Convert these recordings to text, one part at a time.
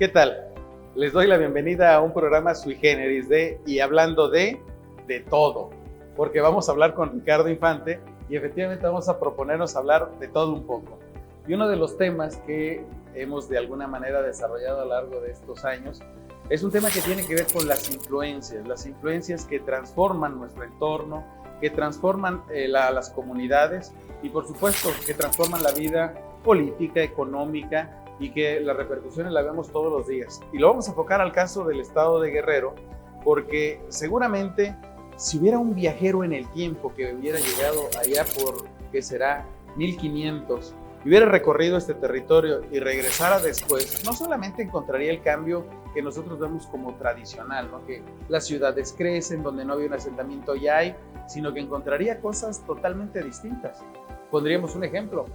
¿Qué tal? Les doy la bienvenida a un programa sui generis y hablando de todo, porque vamos a hablar con Ricardo Infante y efectivamente vamos a proponernos hablar de todo un poco. Y uno de los temas que hemos de alguna manera desarrollado a lo largo de estos años es un tema que tiene que ver con las influencias que transforman nuestro entorno, que transforman las comunidades y por supuesto que transforman la vida política, económica, y que las repercusiones las vemos todos los días. Y lo vamos a enfocar al caso del estado de Guerrero, porque seguramente si hubiera un viajero en el tiempo que hubiera llegado allá por, ¿qué será?, 1500, y hubiera recorrido este territorio y regresara después, no solamente encontraría el cambio que nosotros vemos como tradicional, ¿no?, que las ciudades crecen, donde no había un asentamiento ya hay, sino que encontraría cosas totalmente distintas. Pondríamos un ejemplo,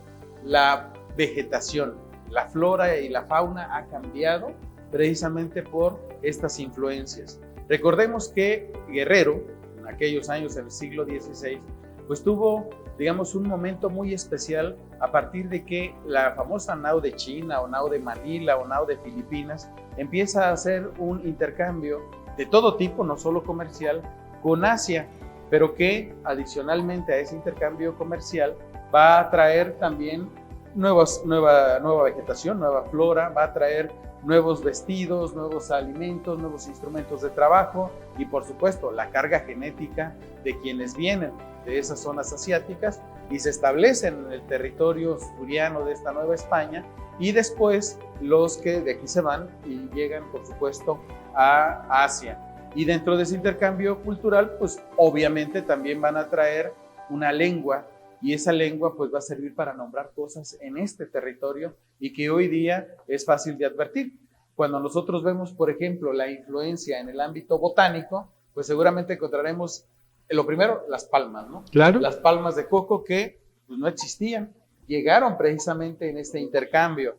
la vegetación. La flora y la fauna ha cambiado precisamente por estas influencias. Recordemos que Guerrero, en aquellos años del siglo XVI, pues tuvo, digamos, un momento muy especial a partir de que la famosa nao de China o nao de Manila o nao de Filipinas empieza a hacer un intercambio de todo tipo, no solo comercial, con Asia, pero que adicionalmente a ese intercambio comercial va a traer también nueva vegetación, nueva flora, va a traer nuevos vestidos, nuevos alimentos, nuevos instrumentos de trabajo y por supuesto la carga genética de quienes vienen de esas zonas asiáticas y se establecen en el territorio suriano de esta Nueva España y después los que de aquí se van y llegan por supuesto a Asia. Y dentro de ese intercambio cultural pues obviamente también van a traer una lengua y esa lengua pues va a servir para nombrar cosas en este territorio y que hoy día es fácil de advertir. Cuando nosotros vemos, por ejemplo, la influencia en el ámbito botánico, pues seguramente encontraremos, lo primero, las palmas, ¿no? Claro. Las palmas de coco que pues, no existían, llegaron precisamente en este intercambio.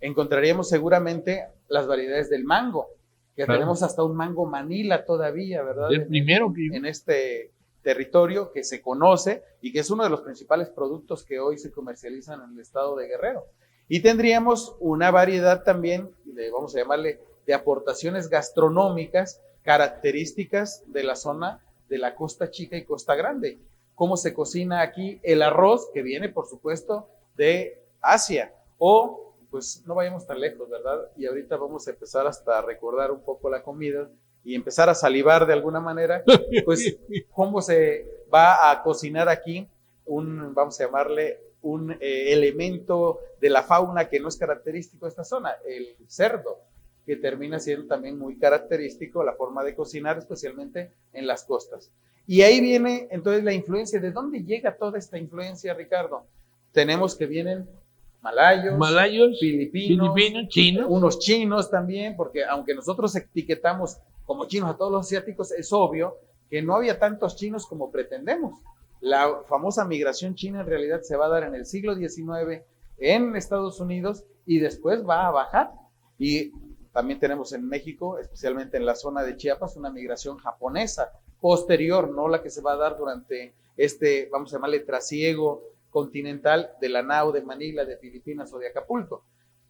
Encontraríamos seguramente las variedades del mango, que claro, tenemos hasta un mango Manila todavía, ¿verdad? El primero que... En este territorio que se conoce y que es uno de los principales productos que hoy se comercializan en el estado de Guerrero. Y tendríamos una variedad también, vamos a llamarle, de aportaciones gastronómicas características de la zona de la Costa Chica y Costa Grande. Cómo se cocina aquí el arroz, que viene, por supuesto, de Asia. O, pues, no vayamos tan lejos, ¿verdad? Y ahorita vamos a empezar hasta a recordar un poco la comida y empezar a salivar de alguna manera, pues cómo se va a cocinar aquí vamos a llamarle, un elemento de la fauna que no es característico de esta zona, el cerdo, que termina siendo también muy característico la forma de cocinar, especialmente en las costas. Y ahí viene entonces la influencia. ¿De dónde llega toda esta influencia, Ricardo? Tenemos que vienen malayos, filipinos, chinos. Unos chinos también, porque aunque nosotros etiquetamos como chinos a todos los asiáticos, es obvio que no había tantos chinos como pretendemos. La famosa migración china en realidad se va a dar en el siglo XIX en Estados Unidos y después va a bajar. Y también tenemos en México, especialmente en la zona de Chiapas, una migración japonesa posterior, no la que se va a dar durante este, vamos a llamarle, trasiego continental de la nao de Manila, de Filipinas o de Acapulco.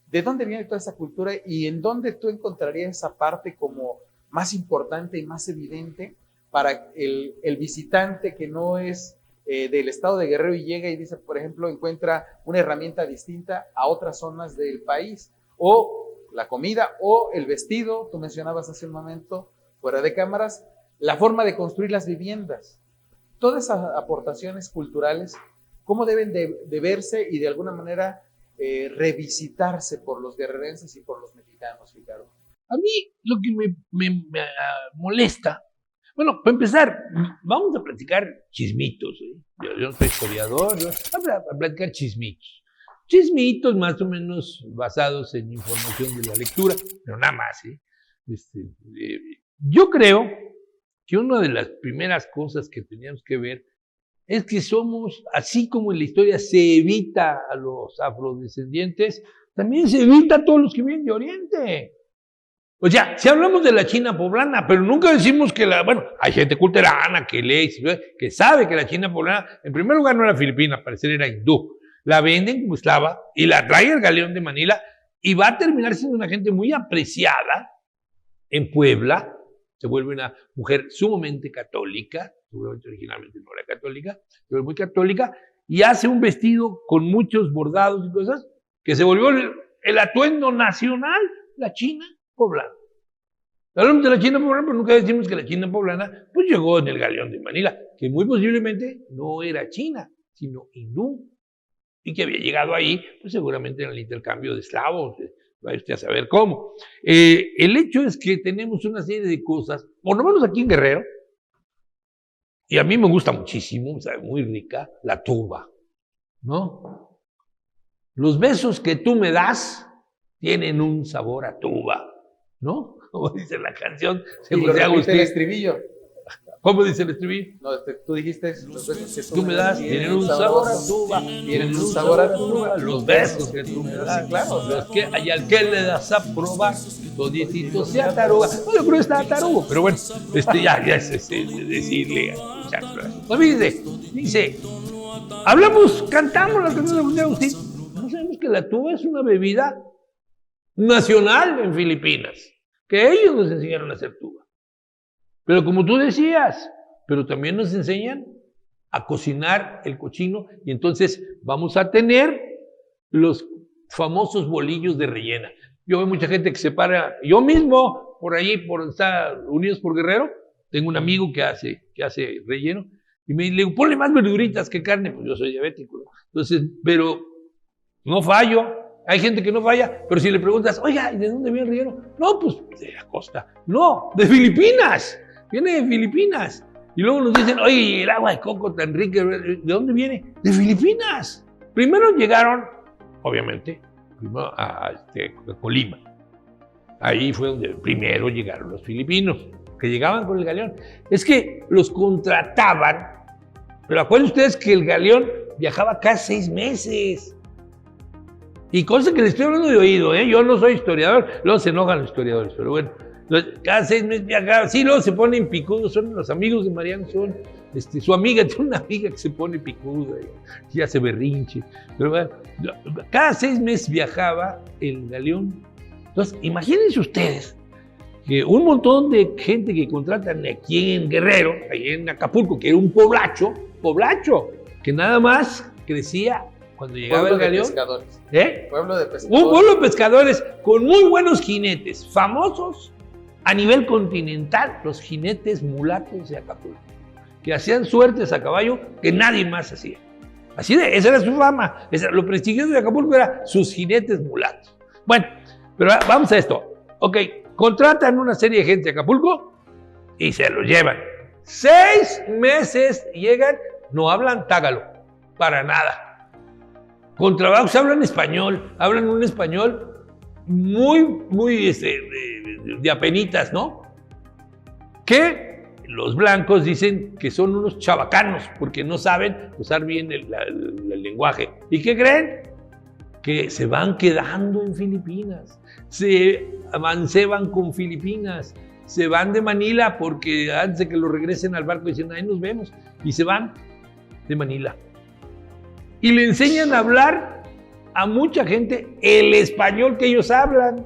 ¿De dónde viene toda esa cultura y en dónde tú encontrarías esa parte como más importante y más evidente para el visitante que no es del estado de Guerrero y llega y dice, por ejemplo, encuentra una herramienta distinta a otras zonas del país? O la comida o el vestido, tú mencionabas hace un momento, fuera de cámaras, la forma de construir las viviendas. Todas esas aportaciones culturales, ¿cómo deben de verse y de alguna manera revisitarse por los guerrerenses y por los mexicanos, Ricardo? A mí lo que me molesta, bueno, para empezar, vamos a platicar chismitos. Yo no soy historiador, vamos a platicar chismitos. Chismitos más o menos basados en información de la lectura, pero nada más. Yo creo que una de las primeras cosas que teníamos que ver es que somos, así como en la historia se evita a los afrodescendientes, también se evita a todos los que vienen de Oriente. O sea, si hablamos de la China poblana, pero nunca decimos que hay gente culterana que lee, que sabe que la China poblana, en primer lugar no era filipina, al parecer era hindú. La venden como esclava y la trae el galeón de Manila y va a terminar siendo una gente muy apreciada en Puebla. Se vuelve una mujer sumamente católica, seguramente originalmente no era católica, se vuelve muy católica, y hace un vestido con muchos bordados y cosas, que se volvió el atuendo nacional, la China poblana. Hablamos de la China poblana, pero nunca decimos que la China poblana pues llegó en el galeón de Manila, que muy posiblemente no era china, sino hindú, y que había llegado ahí, pues seguramente en el intercambio de esclavos, vaya usted a saber cómo. El hecho es que tenemos una serie de cosas, por lo menos aquí en Guerrero, y a mí me gusta muchísimo, sabe muy rica, la tuba, ¿no? Los besos que tú me das tienen un sabor a tuba, ¿no? Como dice la canción, según el estribillo. ¿Cómo dice el estribillo? No, tú dijiste, los besos que tú me das tienen un sabor a tuba, tienen un sabor a tuba, los besos que tú me das, claro, los que hay al que le das a probar, toditito se ataruga. No, yo creo que está atarugo, pero bueno, ya es decirle, pues dice, hablamos, cantamos la canción de Agustín, no sabemos que la tuba es una bebida nacional en Filipinas, que ellos nos enseñaron a hacer tuba. Pero como tú decías, pero también nos enseñan a cocinar el cochino, y entonces vamos a tener los famosos bolillos de rellena. Yo veo mucha gente que se para, yo mismo, por ahí, por Estados Unidos, por Guerrero, tengo un amigo que hace relleno, y me dice, ponle más verduritas que carne, pues yo soy diabético, ¿no? Entonces, pero no fallo. Hay gente que no falla, pero si le preguntas, oiga, ¿y de dónde viene el relleno? No, pues de la costa. No, de Filipinas. Viene de Filipinas. Y luego nos dicen, oye, el agua de coco tan rica, ¿de dónde viene? De Filipinas. Primero llegaron, obviamente, a Colima. Ahí fue donde primero llegaron los filipinos, que llegaban con el galeón. Es que los contrataban, pero acuérdense ustedes que el galeón viajaba cada 6 meses. Y cosa que les estoy hablando de oído, yo no soy historiador, luego se enojan los historiadores, pero bueno, cada 6 meses viajaba, sí, luego se ponen picudos, son los amigos de Mariano, son, su amiga, tiene una amiga que se pone picuda, y hace berrinche, pero bueno, cada 6 meses viajaba el galeón. Entonces, imagínense ustedes que un montón de gente que contratan aquí en Guerrero, ahí en Acapulco, que era un poblacho, que nada más crecía cuando llegaba el galeón. Pueblo de pescadores. Un pueblo de pescadores con muy buenos jinetes, famosos a nivel continental, los jinetes mulatos de Acapulco, que hacían suertes a caballo que nadie más hacía. Esa era su fama, lo prestigioso de Acapulco era sus jinetes mulatos. Bueno, pero vamos a esto. Ok, contratan una serie de gente a Acapulco y se los llevan. 6 meses llegan, no hablan tágalo, para nada. Con trabajos hablan español, hablan un español muy de apenitas, ¿no? Que los blancos dicen que son unos chavacanos porque no saben usar bien el lenguaje. ¿Y qué creen? Que se van quedando en Filipinas, se avanceban con Filipinas, se van de Manila porque antes de que lo regresen al barco dicen, ahí nos vemos, y se van de Manila. Y le enseñan a hablar a mucha gente el español que ellos hablan.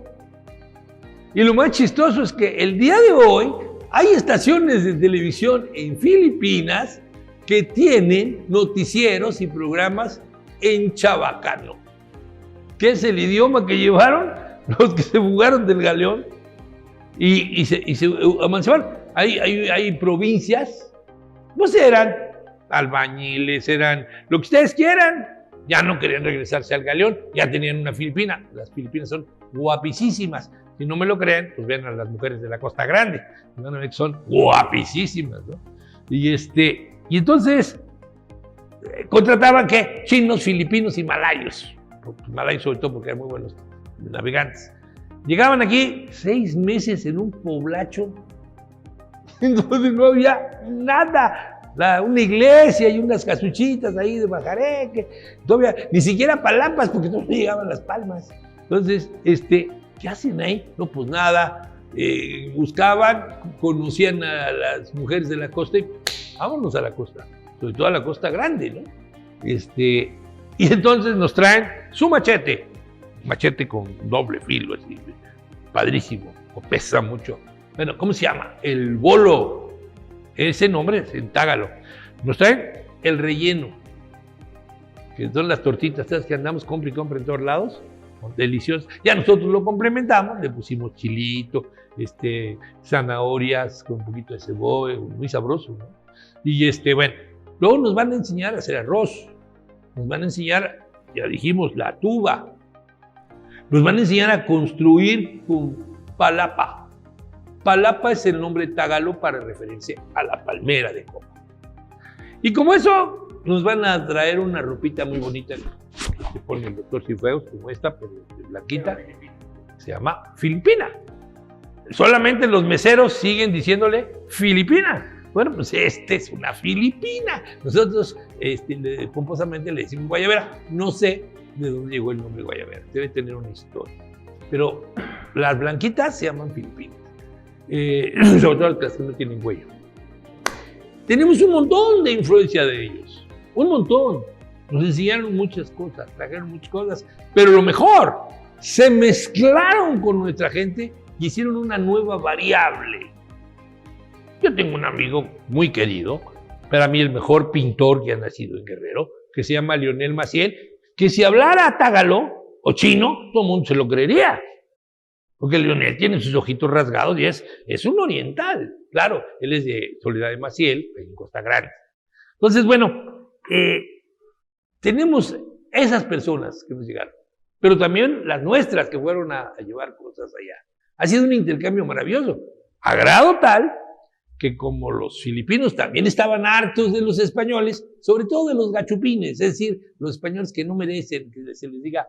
Y lo más chistoso es que el día de hoy hay estaciones de televisión en Filipinas que tienen noticieros y programas en chabacano, que es el idioma que llevaron los que se fugaron del galeón y se amancebaron. Hay provincias, pues eran albañiles, eran lo que ustedes quieran, ya no querían regresarse al galeón, ya tenían una Filipina. Las Filipinas son guapísimas. Si no me lo creen, pues vean a las mujeres de la Costa Grande, van a ver que son guapísimas, ¿no? Y entonces contrataban ¿qué? Chinos, filipinos y malayos. Malayos sobre todo porque eran muy buenos navegantes. Llegaban aquí 6 meses en un poblacho en donde no había nada. Una iglesia y unas casuchitas ahí de Majareque, todavía ni siquiera palapas porque no llegaban las palmas. Entonces, ¿qué hacen ahí? No, pues nada, buscaban, conocían a las mujeres de la costa y vámonos a la costa, sobre todo a la Costa Grande, ¿no? Y entonces nos traen su machete, machete con doble filo, así, padrísimo, o pesa mucho. Bueno, ¿cómo se llama? El bolo, ese nombre es en tágalo. Nos traen el relleno, que son las tortitas estas que andamos compra y compra en todos lados, deliciosas. Ya nosotros lo complementamos, le pusimos chilito, zanahorias con un poquito de cebolla, muy sabroso, ¿no? Y bueno, luego nos van a enseñar a hacer arroz, nos van a enseñar, ya dijimos, la tuba, nos van a enseñar a construir con palapa. Palapa es el nombre tagalo para referencia a la palmera de coco. Y como eso, nos van a traer una ropita muy bonita que pone el doctor Cifuegos, como esta, pero de blanquita, se llama Filipina. Solamente los meseros siguen diciéndole Filipina. Bueno, pues es una Filipina. Nosotros pomposamente le decimos guayabera. No sé de dónde llegó el nombre guayabera. Debe tener una historia. Pero las blanquitas se llaman Filipinas. Sobre todo las que no tienen cuello. Tenemos un montón de influencia de ellos. Un montón. Nos enseñaron muchas cosas, trajeron muchas cosas. Pero lo mejor, se mezclaron con nuestra gente y hicieron una nueva variable. Yo tengo un amigo muy querido, para mí el mejor pintor que ha nacido en Guerrero, que se llama Lionel Maciel, que si hablara tágalo o chino, todo el mundo se lo creería. Porque Lionel tiene sus ojitos rasgados y es un oriental. Claro, él es de Soledad de Maciel, en Costa Grande. Entonces, bueno, tenemos esas personas que nos llegaron, pero también las nuestras que fueron a llevar cosas allá. Ha sido un intercambio maravilloso, a grado tal que como los filipinos también estaban hartos de los españoles, sobre todo de los gachupines, es decir, los españoles que no merecen que se les diga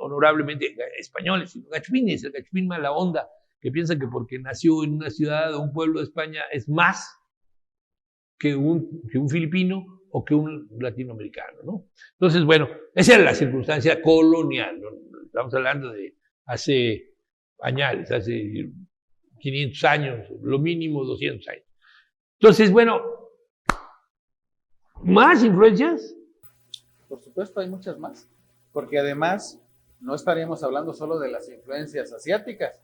honorablemente españoles, sino gachupines, el gachupín mala onda, que piensa que porque nació en una ciudad o un pueblo de España es más que un filipino o que un latinoamericano, ¿no? Entonces, bueno, esa era la circunstancia colonial, ¿no? Estamos hablando de hace años, hace 500 años, lo mínimo 200 años. Entonces, bueno, ¿más influencias? Por supuesto, hay muchas más, porque además no estaríamos hablando solo de las influencias asiáticas.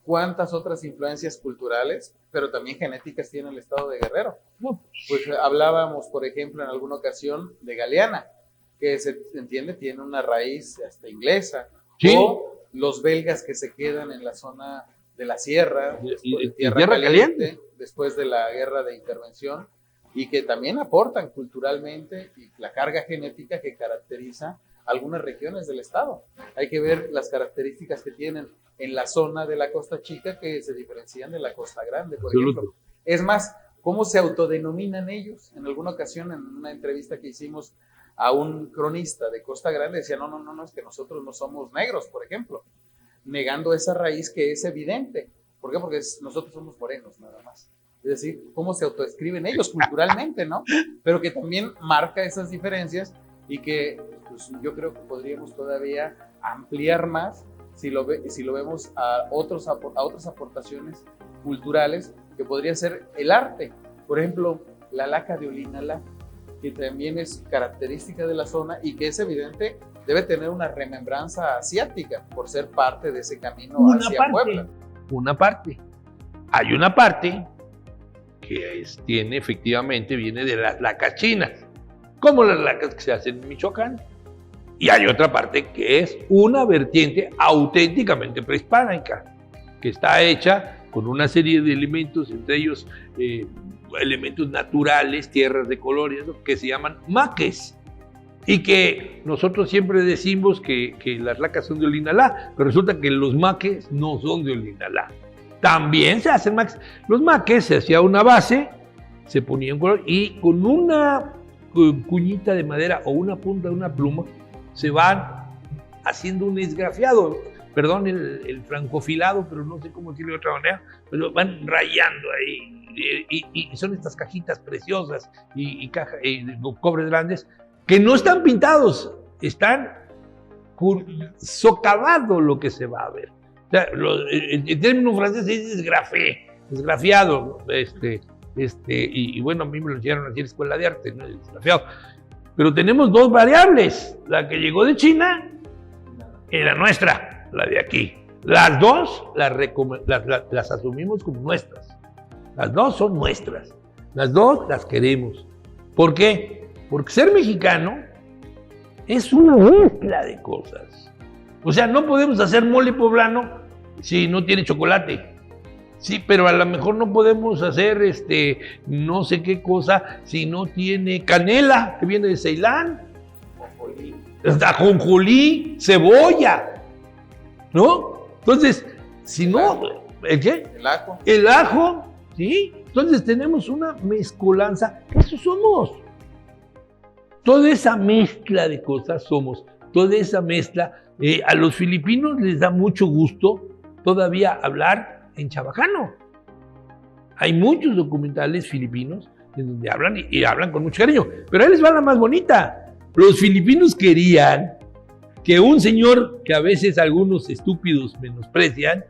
¿Cuántas otras influencias culturales, pero también genéticas tiene el estado de Guerrero? Pues hablábamos, por ejemplo, en alguna ocasión de Galeana, que se entiende tiene una raíz inglesa, ¿sí? O los belgas que se quedan en la zona de la sierra, tierra caliente, después de la guerra de intervención, y que también aportan culturalmente y la carga genética que caracteriza algunas regiones del estado. Hay que ver las características que tienen en la zona de la Costa Chica que se diferencian de la Costa Grande, por ejemplo. Es más, ¿cómo se autodenominan ellos? En alguna ocasión, en una entrevista que hicimos a un cronista de Costa Grande, decía, no, es que nosotros no somos negros, por ejemplo, negando esa raíz que es evidente. ¿Por qué? Porque nosotros somos morenos, nada más. Es decir, cómo se autoescriben ellos culturalmente, ¿no? Pero que también marca esas diferencias y que pues, yo creo que podríamos todavía ampliar más si lo vemos a otras aportaciones culturales que podría ser el arte. Por ejemplo, la laca de Olinalá, que también es característica de la zona y que es evidente, debe tener una remembranza asiática por ser parte de ese camino hacia Puebla. Una parte. Hay una parte que efectivamente viene de las lacas chinas, como las lacas que se hacen en Michoacán. Y hay otra parte que es una vertiente auténticamente prehispánica, que está hecha con una serie de elementos, entre ellos elementos naturales, tierras de colores, ¿no? Que se llaman maques. Y que nosotros siempre decimos que las lacas son de Olinalá, pero resulta que los maques no son de Olinalá. También se hacen maques. Los maques se hacía una base, se ponía un color y con una cuñita de madera o una punta de una pluma se van haciendo un esgrafiado, perdón el francofilado, pero no sé cómo decirlo de otra manera, pero van rayando ahí y son estas cajitas preciosas y cobres grandes que no están pintados, están socavado lo que se va a ver. O sea, en términos franceses es esgrafiado, y bueno, a mí me lo enseñaron así en la escuela de arte, ¿no? Esgrafiado. Pero tenemos dos variables, la que llegó de China y la nuestra, la de aquí. Las dos las asumimos como nuestras. Las dos son nuestras. Las dos las queremos. ¿Por qué? Porque ser mexicano es una mezcla de cosas. O sea, no podemos hacer mole poblano si no tiene chocolate. Sí, pero a lo mejor no podemos hacer no sé qué cosa si no tiene canela, que viene de Ceilán, ajonjolí, cebolla, ¿no? Entonces, si no, ¿el qué? El ajo. El ajo, ¿sí? Entonces tenemos una mezcolanza, eso somos. Toda esa mezcla de cosas somos, toda esa mezcla. A los filipinos les da mucho gusto todavía hablar en chabacano. Hay muchos documentales filipinos en donde hablan y hablan con mucho cariño, pero ahí les va la más bonita. Los filipinos querían que un señor que a veces algunos estúpidos menosprecian,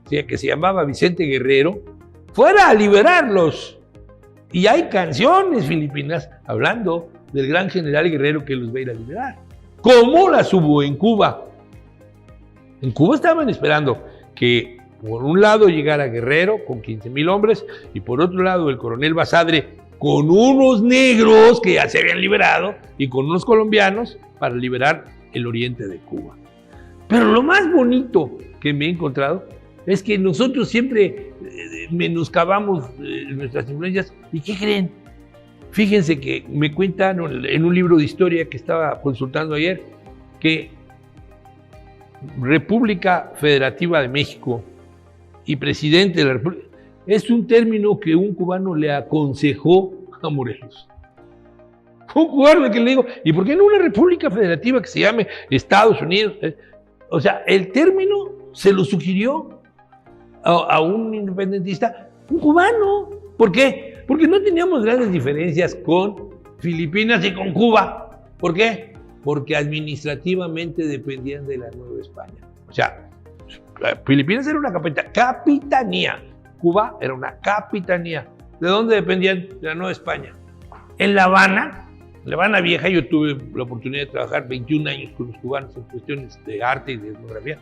que se llamaba Vicente Guerrero, fuera a liberarlos. Y hay canciones filipinas hablando del gran general Guerrero que los va a ir a liberar. ¿Cómo las hubo en Cuba? En Cuba estaban esperando que por un lado llegara Guerrero con 15,000 hombres y por otro lado el coronel Basadre con unos negros que ya se habían liberado y con unos colombianos para liberar el oriente de Cuba. Pero lo más bonito que me he encontrado es que nosotros siempre menoscabamos nuestras influencias. ¿Y qué creen? Fíjense que me cuentan en un libro de historia que estaba consultando ayer que República Federativa de México y presidente de la República es un término que un cubano le aconsejó a Morelos. Fue un cubano que le digo, ¿y por qué no una república federativa que se llame Estados Unidos? O sea, el término se lo sugirió a un independentista, un cubano. ¿Por qué? Porque no teníamos grandes diferencias con Filipinas y con Cuba. ¿Por qué? Porque administrativamente dependían de la Nueva España. O sea, Filipinas era una capitanía. Cuba era una capitanía. ¿De dónde dependían? De la Nueva España. En La Habana Vieja, yo tuve la oportunidad de trabajar 21 años con los cubanos en cuestiones de arte y de etnografía.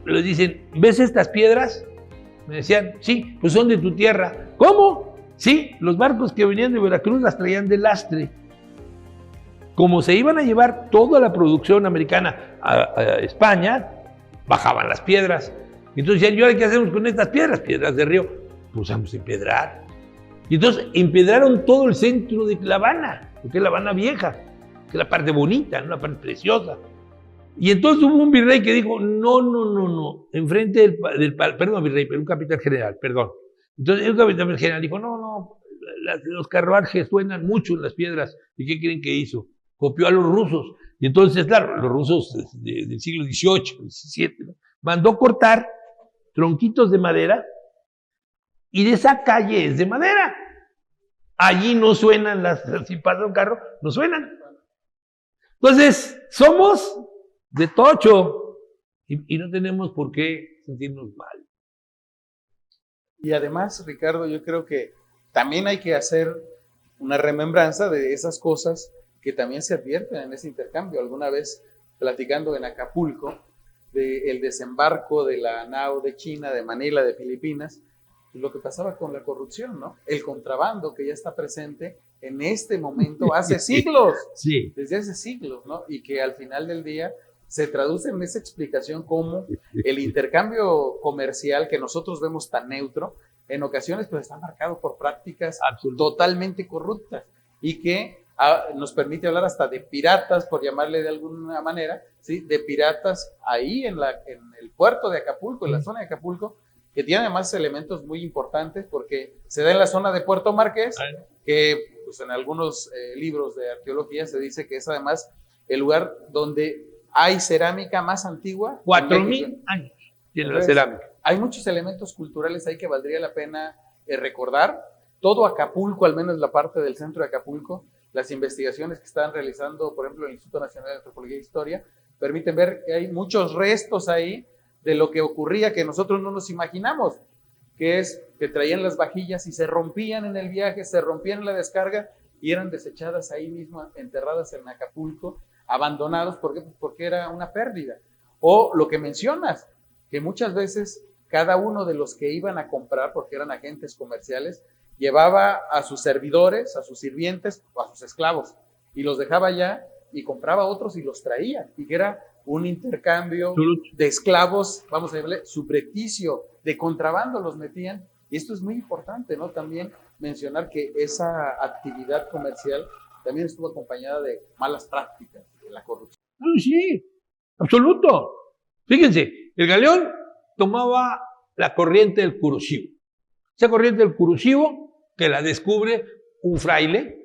Les dicen, ¿ves estas piedras? Me decían, sí, pues son de tu tierra. ¿Cómo? Sí, los barcos que venían de Veracruz las traían de lastre. Como se iban a llevar toda la producción americana a España, bajaban las piedras. Entonces decían, ¿y ahora qué hacemos con estas piedras? Piedras de río. Pues vamos a empedrar. Y entonces empedraron todo el centro de La Habana, porque es La Habana Vieja, que es la parte bonita, ¿no? La parte preciosa. Y entonces hubo un virrey que dijo, no, enfrente perdón, virrey, pero un capitán general, perdón. Entonces un capitán general dijo, no, los carruajes suenan mucho en las piedras. ¿Y qué creen que hizo? Copió a los rusos. Y entonces, claro, los rusos del siglo XVIII, XVII, ¿no? Mandó cortar tronquitos de madera y de esa calle es de madera. Allí no suenan si pasa un carro, no suenan. Entonces, somos de tocho y no tenemos por qué sentirnos mal. Y además, Ricardo, yo creo que también hay que hacer una remembranza de esas cosas que también se advierten en ese intercambio. Alguna vez, platicando en Acapulco, del desembarco de la nao de China, de Manila, de Filipinas, lo que pasaba con la corrupción, ¿no? El contrabando que ya está presente en este momento hace siglos, sí. Desde hace siglos, ¿no? Y que al final del día se traduce en esa explicación como el intercambio comercial que nosotros vemos tan neutro, en ocasiones pues está marcado por prácticas totalmente corruptas y que nos permite hablar hasta de piratas, por llamarle de alguna manera, ¿sí? De piratas ahí en el puerto de Acapulco, en la zona de Acapulco, que tiene además elementos muy importantes porque se da en la zona de Puerto Marqués, que pues, en algunos libros de arqueología se dice que es además el lugar donde hay cerámica más antigua. 4,000 años tiene la cerámica. Hay muchos elementos culturales ahí que valdría la pena recordar. Todo Acapulco, al menos la parte del centro de Acapulco, las investigaciones que están realizando, por ejemplo, el Instituto Nacional de Antropología e Historia, permiten ver que hay muchos restos ahí de lo que ocurría que nosotros no nos imaginamos, que es que traían las vajillas y se rompían en el viaje, se rompían en la descarga y eran desechadas ahí mismo, enterradas en Acapulco, abandonados. ¿Por qué? Pues porque era una pérdida. O lo que mencionas, que muchas veces cada uno de los que iban a comprar, porque eran agentes comerciales, llevaba a sus servidores, a sus sirvientes o a sus esclavos y los dejaba allá y compraba otros y los traía, y que era un intercambio de esclavos, vamos a llamarle subrepticio, de contrabando los metían. Y esto es muy importante, ¿no? También mencionar que esa actividad comercial también estuvo acompañada de malas prácticas, de la corrupción. Sí, absoluto. Fíjense, el galeón tomaba la corriente del Kuroshio. Esa corriente del Kuroshio que la descubre un fraile,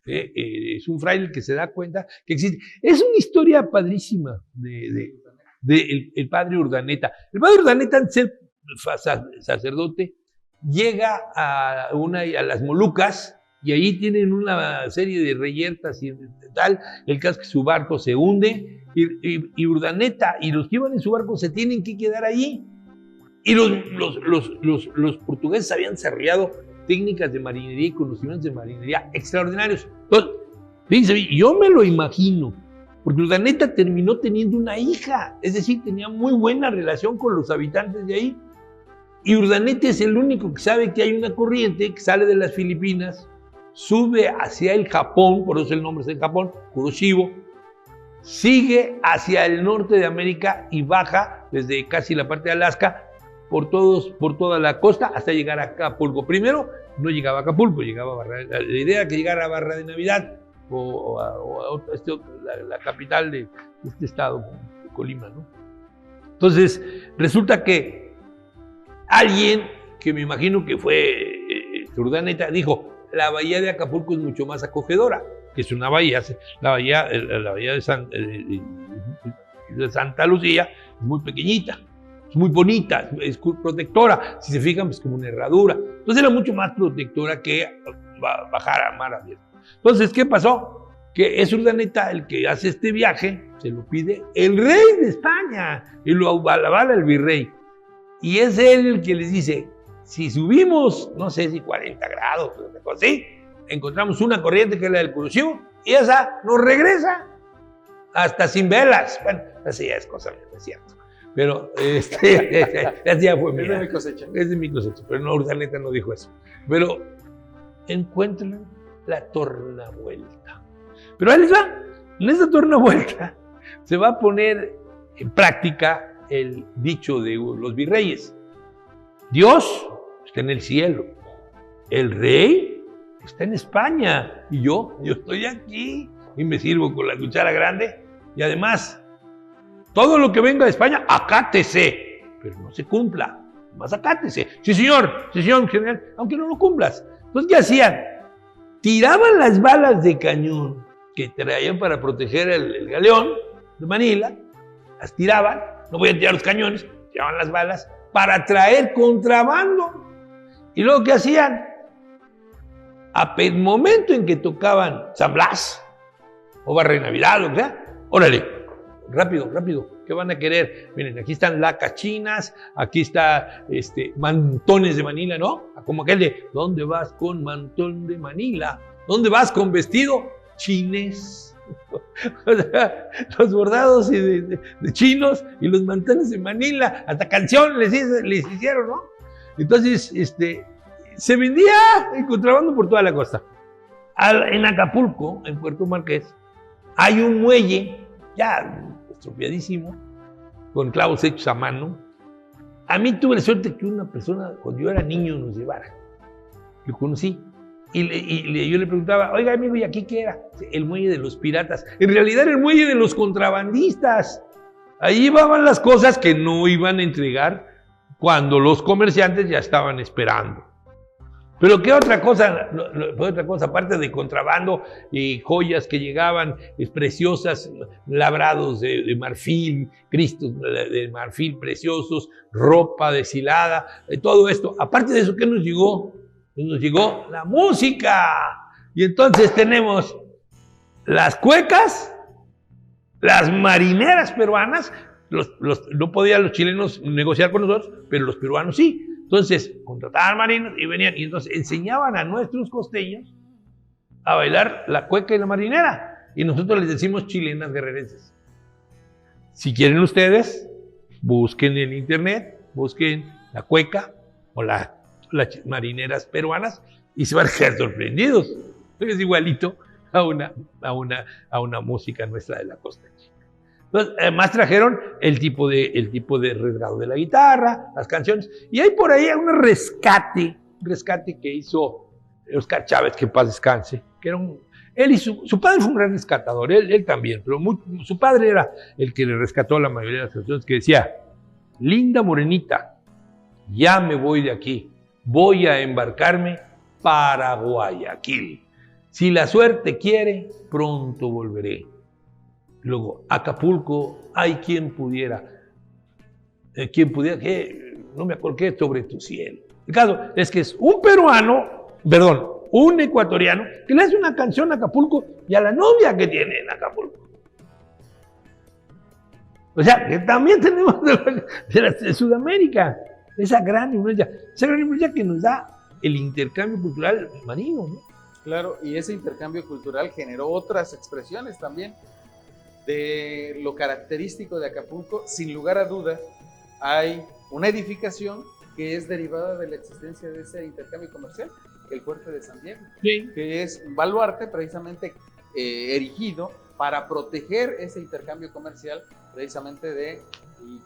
es un fraile que se da cuenta que existe. Es una historia padrísima de el padre Urdaneta. El padre Urdaneta, al ser sacerdote, llega a las Molucas y allí tienen una serie de reyertas y tal. El caso es que su barco se hunde y Urdaneta y los que iban en su barco se tienen que quedar allí. Y los portugueses habían desarrollado técnicas de marinería y conocimientos de marinería extraordinarios. Entonces, fíjense, yo me lo imagino, porque Urdaneta terminó teniendo una hija, es decir, tenía muy buena relación con los habitantes de ahí. Y Urdaneta es el único que sabe que hay una corriente que sale de las Filipinas, sube hacia el Japón, por eso el nombre es el Japón, Kuroshio, sigue hacia el norte de América y baja desde casi la parte de Alaska por toda la costa hasta llegar a Acapulco. Primero no llegaba a Acapulco, llegaba a Barra, la idea era que llegara a Barra de Navidad o la capital de este estado, de Colima, ¿no? Entonces resulta que alguien, que me imagino que fue Urdaneta, dijo: la bahía de Acapulco es mucho más acogedora, que es una bahía, la bahía de Santa Lucía es muy pequeñita, es muy bonita, es protectora, si se fijan, pues como una herradura. Entonces era mucho más protectora que bajar a mar abierto. Entonces, ¿qué pasó? Que es Urdaneta el que hace este viaje, se lo pide el rey de España, y lo avala el virrey. Y es él el que les dice: si subimos, no sé si 40 grados, así, encontramos una corriente que es la del Kuroshio, y esa nos regresa hasta sin velas. Bueno, así ya es cosa mía, es cierto. Pero esa ya fue mía. Es de mi cosecha. Es de mi cosecha, pero no, Urdaneta no dijo eso. Pero encuentran la tornavuelta. Pero ahí les va. En esa tornavuelta se va a poner en práctica el dicho de los virreyes: Dios está en el cielo, el rey está en España y yo estoy aquí y me sirvo con la cuchara grande, y además todo lo que venga de España, acátese, pero no se cumpla, más acátese. Sí señor general, aunque no lo cumplas. Entonces, ¿qué hacían? Tiraban las balas de cañón que traían para proteger el galeón de Manila, las tiraban, no voy a tirar los cañones, tiraban las balas para traer contrabando. Y luego, ¿qué hacían? El momento en que tocaban San Blas o Barra de Navidad, lo que sea, órale, rápido, ¿qué van a querer? Miren, aquí están lacas chinas, aquí está mantones de Manila, ¿no? Como aquel de: ¿dónde vas con mantón de Manila? ¿Dónde vas con vestido chinés? O sea, los bordados de chinos y los mantones de Manila, hasta canción les hicieron, ¿no? Entonces, se vendía el contrabando por toda la costa. En Acapulco, en Puerto Marqués, hay un muelle ya estropeadísimo, con clavos hechos a mano. A mí tuve la suerte que una persona, cuando yo era niño, nos llevara. Lo conocí. Y yo le preguntaba: oiga, amigo, ¿y aquí qué era? El muelle de los piratas. En realidad era el muelle de los contrabandistas. Ahí llevaban las cosas que no iban a entregar cuando los comerciantes ya estaban esperando. Pero ¿qué otra cosa? Aparte de contrabando y joyas que llegaban preciosas, labrados de marfil, cristos de marfil preciosos, ropa deshilada, todo esto. Aparte de eso, ¿qué nos llegó? Nos llegó la música. Y entonces tenemos las cuecas, las marineras peruanas. No podían los chilenos negociar con nosotros, pero los peruanos sí. Entonces contrataban marinos y venían, y entonces enseñaban a nuestros costeños a bailar la cueca y la marinera. y nosotros les decimos chilenas guerrerenses. Si quieren ustedes, busquen en internet, busquen la cueca o las marineras peruanas y se van a quedar sorprendidos. Es igualito a una música nuestra de la costa chica. Entonces, además trajeron el tipo de resgado de la guitarra, las canciones, y hay por ahí un rescate que hizo Oscar Chávez, que en paz descanse, que era él y su padre fue un gran rescatador, él también, pero su padre era el que le rescató la mayoría de las canciones, que decía: linda morenita, ya me voy de aquí, voy a embarcarme para Guayaquil. Si la suerte quiere, pronto volveré. Luego, Acapulco, hay quien pudiera, que no me acuerdo qué, sobre tu cielo. El caso es que es un ecuatoriano que le hace una canción a Acapulco y a la novia que tiene en Acapulco. O sea, que también tenemos de Sudamérica esa gran influencia que nos da el intercambio cultural marino, ¿no? Claro, y ese intercambio cultural generó otras expresiones también de lo característico de Acapulco. Sin lugar a dudas, hay una edificación que es derivada de la existencia de ese intercambio comercial, el Fuerte de San Diego, sí, que es un baluarte precisamente erigido para proteger ese intercambio comercial precisamente del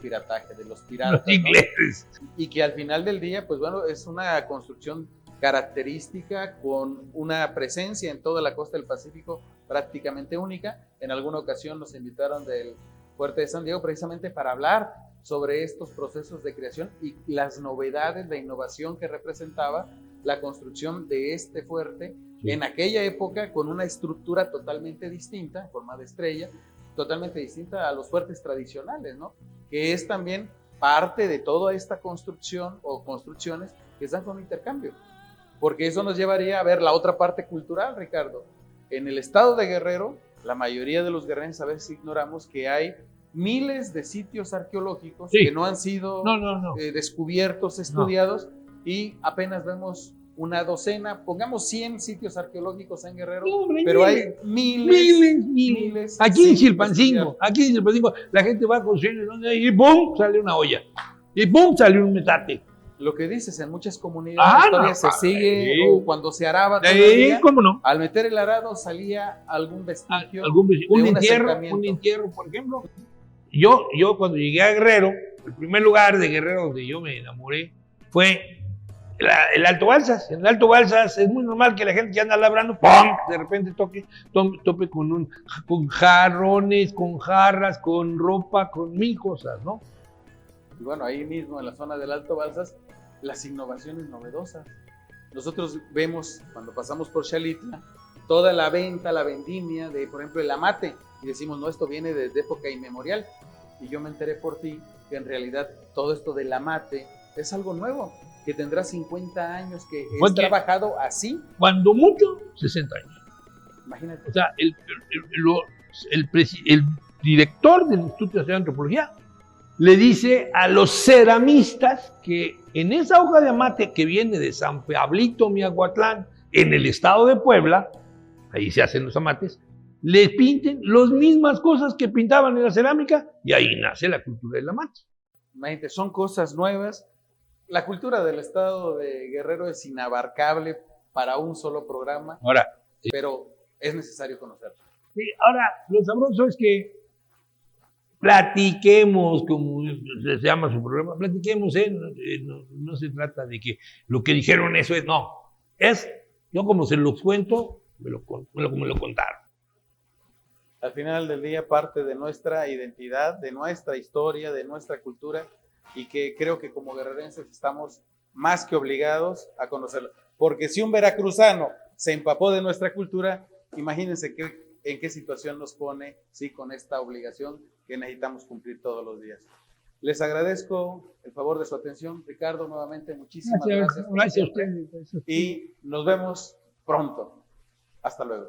pirataje, de los piratas, los ingleses, ¿no? Y que al final del día, pues bueno, es una construcción característica con una presencia en toda la costa del Pacífico prácticamente única. En alguna ocasión nos invitaron del Fuerte de San Diego precisamente para hablar sobre estos procesos de creación y las novedades, la innovación que representaba la construcción de este fuerte en aquella época, con una estructura totalmente distinta, en forma de estrella, totalmente distinta a los fuertes tradicionales, ¿no? Que es también parte de toda esta construcción o construcciones que están con intercambio. Porque eso nos llevaría a ver la otra parte cultural, Ricardo. En el estado de Guerrero, la mayoría de los guerrerenses a veces ignoramos que hay miles de sitios arqueológicos que no han sido descubiertos, estudiados, y apenas vemos una docena, pongamos 100 sitios arqueológicos en Guerrero, pero hay miles. Aquí en Chilpancingo, la gente va a construir y ¡pum! Sale una olla, y ¡pum! Sale un metate. Lo que dices, en muchas comunidades todavía se sigue, o cuando se araba todavía, ¿cómo no? Al meter el arado salía algún vestigio, un entierro, por ejemplo. Yo cuando llegué a Guerrero, el primer lugar de Guerrero donde yo me enamoré fue el Alto Balsas. En el Alto Balsas es muy normal que la gente que anda labrando, ¡pum!, de repente tope con jarrones, con jarras, con ropa, con mil cosas, ¿no? Y bueno, ahí mismo en la zona del Alto Balsas, las innovaciones novedosas. Nosotros vemos, cuando pasamos por Xalitla, toda la venta, la vendimia de, por ejemplo, el amate, y decimos, no, esto viene desde época inmemorial. Y yo me enteré por ti que en realidad todo esto del amate es algo nuevo, que tendrá 50 años, que es trabajado así. Cuando mucho, 60 años. Imagínate. O sea, el director del Instituto Nacional de Antropología le dice a los ceramistas que en esa hoja de amate que viene de San Pablito, Miahuatlán, en el estado de Puebla, ahí se hacen los amates, le pinten las mismas cosas que pintaban en la cerámica, y ahí nace la cultura del amate. Imagínate, son cosas nuevas. La cultura del estado de Guerrero es inabarcable para un solo programa, pero es necesario conocerlo. Sí, ahora, lo sabroso es que platiquemos, como se llama su programa, platiquemos, no se trata de que lo que dijeron eso es, no, yo como se los cuento, me lo contaron. Al final del día, parte de nuestra identidad, de nuestra historia, de nuestra cultura, y que creo que como guerrerenses estamos más que obligados a conocerlo. Porque si un veracruzano se empapó de nuestra cultura, imagínense en qué situación nos pone, sí, con esta obligación que necesitamos cumplir todos los días. Les agradezco el favor de su atención. Ricardo, nuevamente, muchísimas gracias. Gracias a usted. Y nos vemos pronto. Hasta luego.